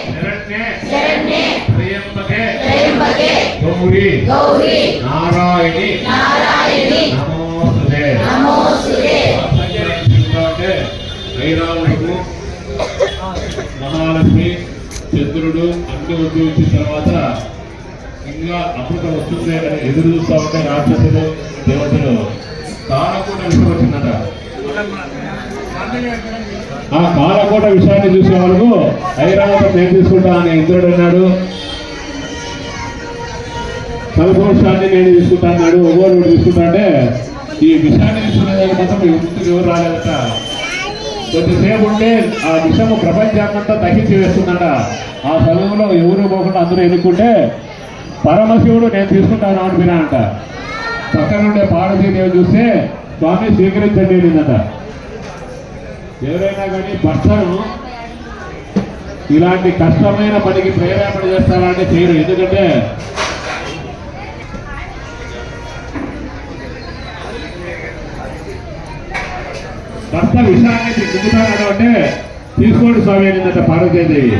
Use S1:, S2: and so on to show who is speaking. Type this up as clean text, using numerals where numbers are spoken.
S1: शरण्ये त्र्यंबके गौरी नारायणी नमोस्तुते శ్రీరాముడు మహాలక్ష్మి చంద్రుడు అన్ని ఉద్యోగించిన తర్వాత ఇంకా అమృతం వస్తుంది అని ఎదురు చూస్తూ ఉంటే రాక్షసులు దేవతలు కాలకూట విషయం వచ్చిందట. ఆ కాలకూట విషయాన్ని చూసే వాళ్ళకు ఐరావతం నేను తీసుకుంటా అని ఇంద్రుడు అన్నాడు. కల్పవృక్షాన్ని నేను తీసుకుంటా అన్నాడు. ఒవ్వరు తీసుకుంటా అంటే ఈ విషయాన్ని తీసుకునే దాని మొత్తం ముందుకు ఎవరు రాలేదట. కొద్దిసేపు ఉంటే ఆ విషము ప్రపంచాన్నంతా దహించి వేస్తుందంట. ఆ సమయంలో ఎవరు పోకుండా అందరూ ఎన్నుకుంటే పరమశివుడు నేను తీసుకుంటాను అని వినంట. పక్కన ఉండే పార్వతీదేవి చూస్తే స్వామి స్వీకరించండి అనిందట. ఎవరైనా కానీ భర్తను ఇలాంటి కష్టమైన పనికి ప్రేరేపణ చేస్తారంటే చేయరు. ఎందుకంటే భర్త విషయాన్ని గుర్తుతాడు అంటే తీసుకోండి స్వామి అనిందట పార్వతీదేవి.